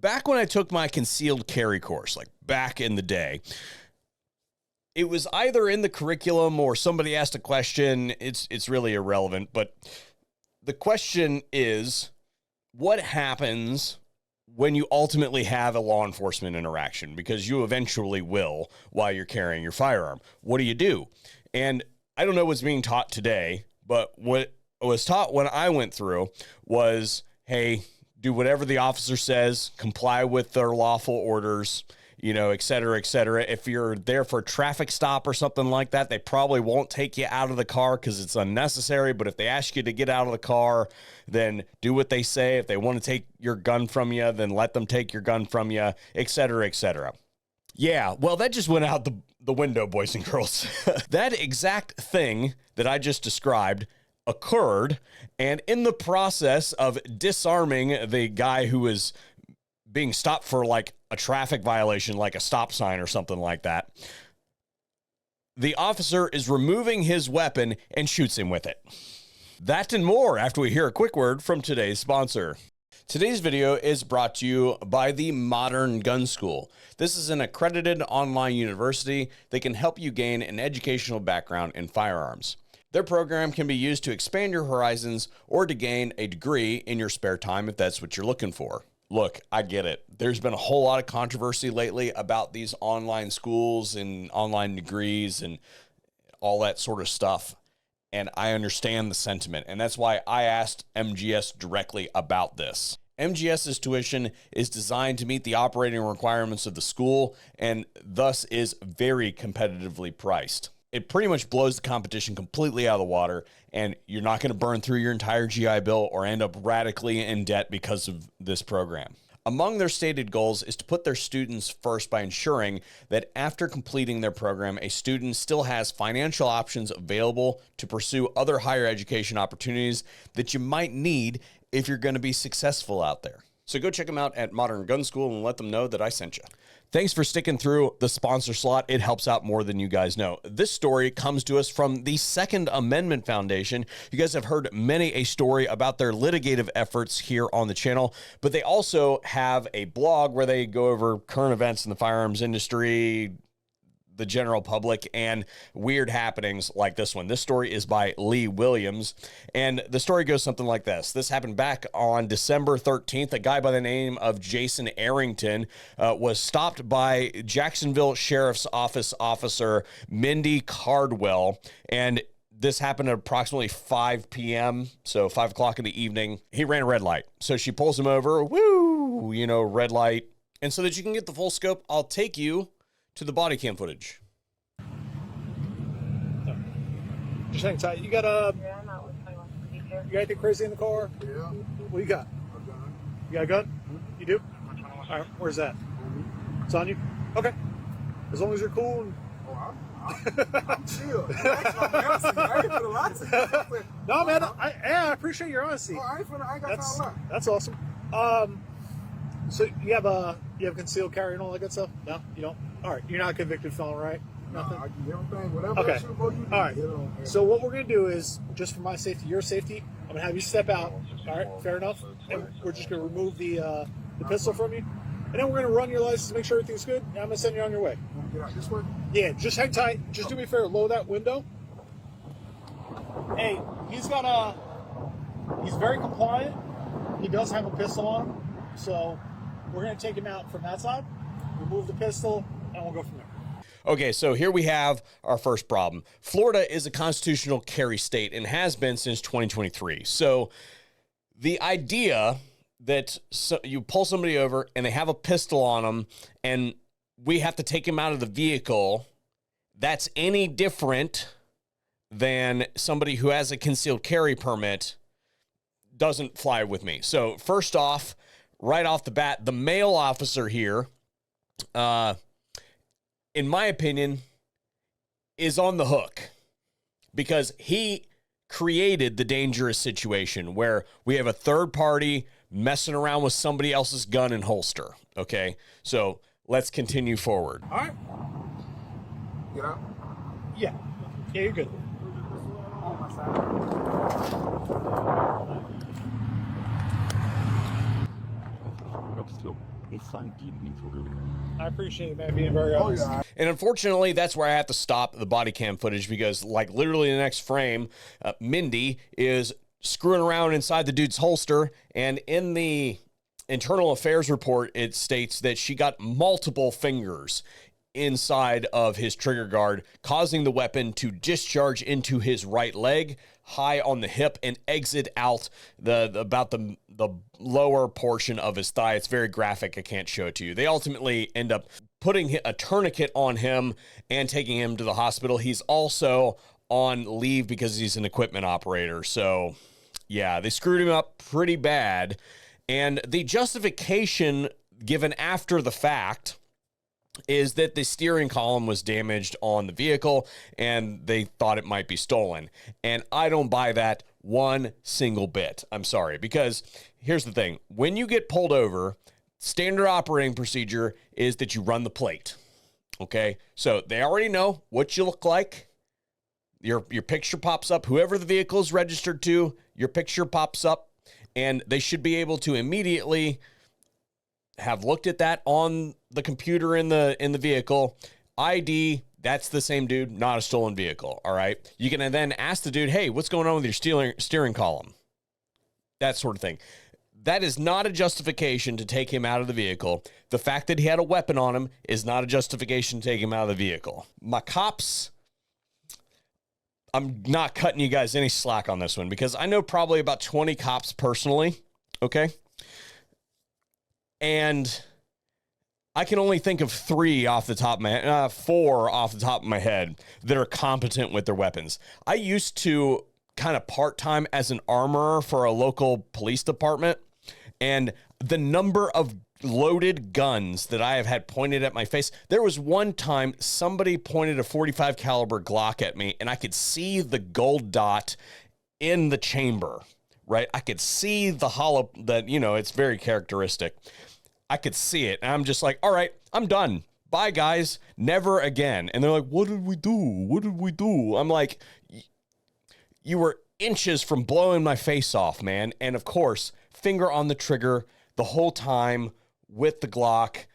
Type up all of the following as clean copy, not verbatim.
back when I took my concealed carry course, like back in the day, it was either in the curriculum or somebody asked a question. It's really irrelevant, but the question is, what happens when you ultimately have a law enforcement interaction? Because you eventually will while you're carrying your firearm. What do you do? And I don't know what's being taught today, but what was taught when I went through was, hey, do whatever the officer says, comply with their lawful orders, you know, et cetera, et cetera. If you're there for a traffic stop or something like that, they probably won't take you out of the car because it's unnecessary. But if they ask you to get out of the car, then do what they say. If they want to take your gun from you, then let them take your gun from you, et cetera, et cetera. Yeah, well, that just went out the window, boys and girls. That exact thing that I just described occurred, and in the process of disarming the guy who was being stopped for like a traffic violation, like a stop sign or something like that, the officer is removing his weapon and shoots him with it. That and more after we hear a quick word from today's sponsor. Today's video is brought to you by the Modern Gun School. This is an accredited online university that can help you gain an educational background in firearms. Their program can be used to expand your horizons or to gain a degree in your spare time if that's what you're looking for. Look, I get it. There's been a whole lot of controversy lately about these online schools and online degrees and all that sort of stuff. And I understand the sentiment. And that's why I asked MGS directly about this. MGS's tuition is designed to meet the operating requirements of the school and thus is very competitively priced. It pretty much blows the competition completely out of the water, and you're not going to burn through your entire GI Bill or end up radically in debt because of this program. Among their stated goals is to put their students first by ensuring that after completing their program, a student still has financial options available to pursue other higher education opportunities that you might need if you're going to be successful out there. So go check them out at Modern Gun School and let them know that I sent you. Thanks for sticking through the sponsor slot. It helps out more than you guys know. This story comes to us from the Second Amendment Foundation. You guys have heard many a story about their litigative efforts here on the channel, but they also have a blog where they go over current events in the firearms industry, the general public, and weird happenings like this one. This story is by Lee Williams, and the story goes something like this. This happened back on December 13th. A guy by the name of Jason Arrington was stopped by Jacksonville Sheriff's Office officer Mindy Cardwell, and this happened at approximately 5 p.m., so 5 o'clock in the evening. He ran a red light, so she pulls him over. Woo, you know, red light. And so that you can get the full scope, I'll take you to the body cam footage. Just hang tight. You got you got anything crazy in the car? Yeah. What you got? A gun. You got a gun? You do? All right. Where's that? It's on you. Okay. As long as you're cool. And... Oh, I'm chill. I ain't finna lie to you. No, man. I appreciate your honesty. Oh, I ain't got time to lie. That's awesome. So you have concealed carry and all that good stuff? No, you don't. All right. You're not a convicted felon, right? Nothing. I do everything. Whatever. Okay. I shoot for you. All right. So what we're gonna do is, just for my safety, your safety, I'm gonna have you step out. All right. Fair enough. And we're just gonna remove the pistol from you, and then we're gonna run your license, make sure everything's good, and I'm gonna send you on your way. You want to get out this way? Yeah. Just hang tight. Just do me a favor. Lower that window. Hey, he's very compliant. He does have a pistol on him, so we're gonna take him out from that side, remove the pistol, and we'll go from there. Okay, so here we have our first problem. Florida is a constitutional carry state and has been since 2023. So the idea that you pull somebody over and they have a pistol on them and we have to take him out of the vehicle, that's any different than somebody who has a concealed carry permit, doesn't fly with me. So first off, right off the bat, the male officer here, in my opinion, is on the hook because he created the dangerous situation where we have a third party messing around with somebody else's gun and holster. Okay, so let's continue forward. All right. Get out. Yeah, you're good. On my side. Got the steel. I appreciate it, man, being very honest. yeah. And unfortunately, that's where I have to stop the body cam footage because, like, literally in the next frame, Mindy is screwing around inside the dude's holster. And in the internal affairs report, it states that she got multiple fingers inside of his trigger guard, causing the weapon to discharge into his right leg, high on the hip, and exit out about the lower portion of his thigh. It's very graphic. I can't show it to you. They ultimately end up putting a tourniquet on him and taking him to the hospital. He's also on leave because he's an equipment operator. So yeah, they screwed him up pretty bad. And the justification given after the fact is that the steering column was damaged on the vehicle and they thought it might be stolen. And I don't buy that one single bit. I'm sorry, because here's the thing. When you get pulled over, standard operating procedure is that you run the plate. Okay? So they already know what you look like. Your picture pops up. Whoever the vehicle is registered to, your picture pops up, and they should be able to immediately have looked at that on the computer in the vehicle. ID, that's the same dude, not a stolen vehicle. All right. You can then ask the dude, hey, what's going on with your steering column? That sort of thing. That is not a justification to take him out of the vehicle. The fact that he had a weapon on him is not a justification to take him out of the vehicle. My cops, I'm not cutting you guys any slack on this one because I know probably about 20 cops personally. Okay. And I can only think of four off the top of my head that are competent with their weapons. I used to kind of part-time as an armorer for a local police department, and the number of loaded guns that I have had pointed at my face. There was one time somebody pointed a .45 caliber Glock at me, and I could see the gold dot in the chamber, right? I could see the hollow, it's very characteristic. I could see it, and I'm just like, all right, I'm done. Bye, guys. Never again. And they're like, what did we do? What did we do? I'm like, you were inches from blowing my face off, man. And of course, finger on the trigger the whole time with the Glock.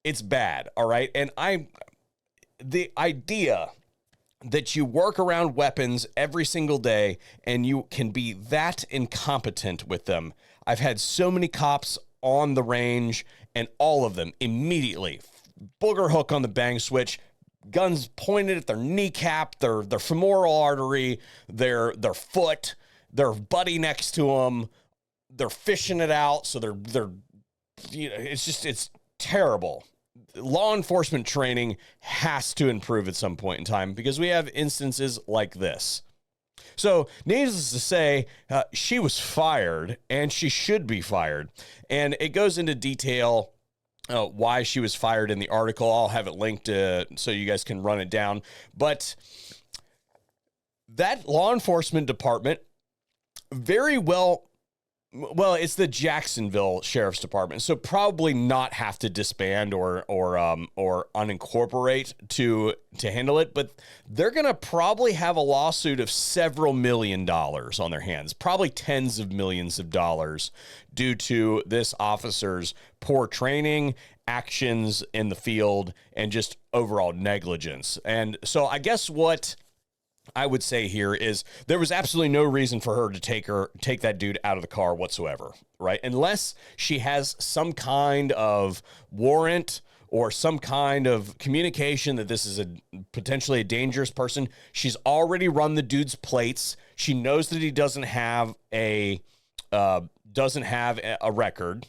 It's bad, all right? And the idea that you work around weapons every single day and you can be that incompetent with them. I've had so many cops on the range, and all of them immediately booger hook on the bang switch, guns pointed at their kneecap, their femoral artery, their foot, their buddy next to them. They're fishing it out, so they're it's terrible. Law enforcement training has to improve at some point in time because we have instances like this. So, needless to say, she was fired, and she should be fired. And it goes into detail why she was fired in the article. I'll have it linked so you guys can run it down. But that law enforcement department very well, it's the Jacksonville Sheriff's Department, so probably not have to disband or unincorporate to handle it, but they're going to probably have a lawsuit of several $1 million on their hands, probably tens of millions of dollars due to this officer's poor training, actions in the field, and just overall negligence. And so I guess what I would say here is there was absolutely no reason for her to take that dude out of the car whatsoever, right? Unless she has some kind of warrant or some kind of communication that this is potentially a dangerous person. She's already run the dude's plates. She knows that he doesn't have a record.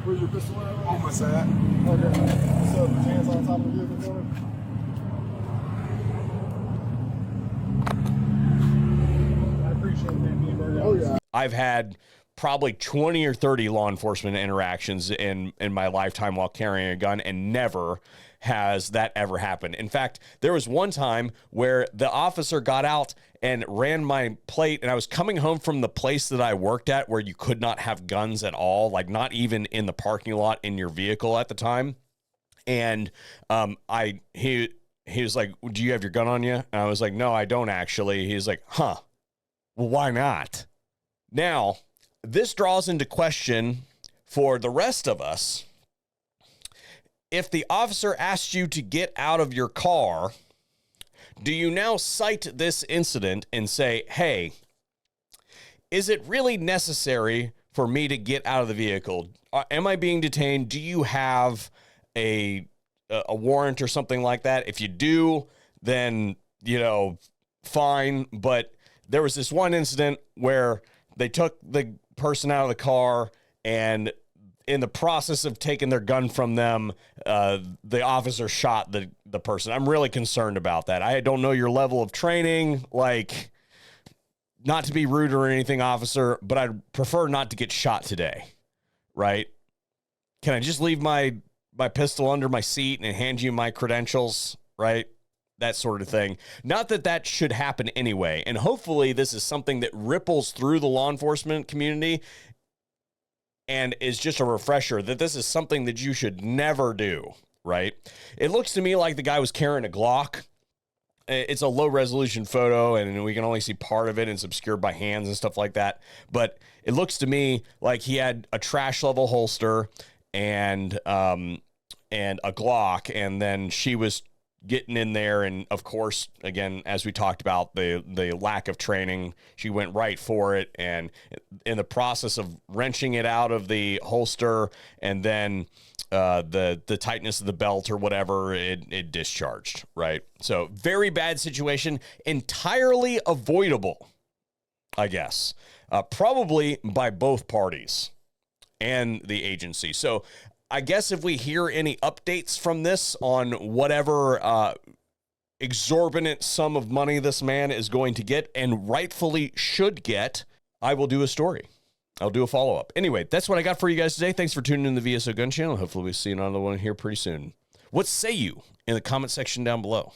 Where's your pistol at? On my side. Okay. So the hands on top of the vehicle for me. Oh, yeah. I've had probably 20 or 30 law enforcement interactions in my lifetime while carrying a gun, and never has that ever happened. In fact, there was one time where the officer got out and ran my plate, and I was coming home from the place that I worked at where you could not have guns at all, like not even in the parking lot in your vehicle at the time. And he was like, do you have your gun on you? And I was like, no, I don't actually. He's like, huh. Well, why not? Now, this draws into question for the rest of us, if the officer asks you to get out of your car, do you now cite this incident and say, hey, is it really necessary for me to get out of the vehicle? Am I being detained? Do you have a warrant or something like that? If you do, then, you know, fine. But there was this one incident where they took the person out of the car, and in the process of taking their gun from them, the officer shot the person. I'm really concerned about that. I don't know your level of training, like, not to be rude or anything, officer, but I'd prefer not to get shot today, right? Can I just leave my pistol under my seat and hand you my credentials, right? That sort of thing. Not that that should happen anyway. And hopefully this is something that ripples through the law enforcement community and is just a refresher that this is something that you should never do, right? It looks to me like the guy was carrying a Glock. It's a low resolution photo and we can only see part of it and it's obscured by hands and stuff like that. But it looks to me like he had a trash level holster and a Glock, and then she was getting in there, and of course, again, as we talked about, the lack of training, she went right for it, and in the process of wrenching it out of the holster and then the tightness of the belt or whatever, it discharged, right? So very bad situation, entirely avoidable, I guess, probably by both parties and the agency. So I guess if we hear any updates from this on whatever exorbitant sum of money this man is going to get and rightfully should get, I will do a story. I'll do a follow-up. Anyway, that's what I got for you guys today. Thanks for tuning in to the VSO Gun Channel. Hopefully we'll see another one here pretty soon. What say you in the comment section down below?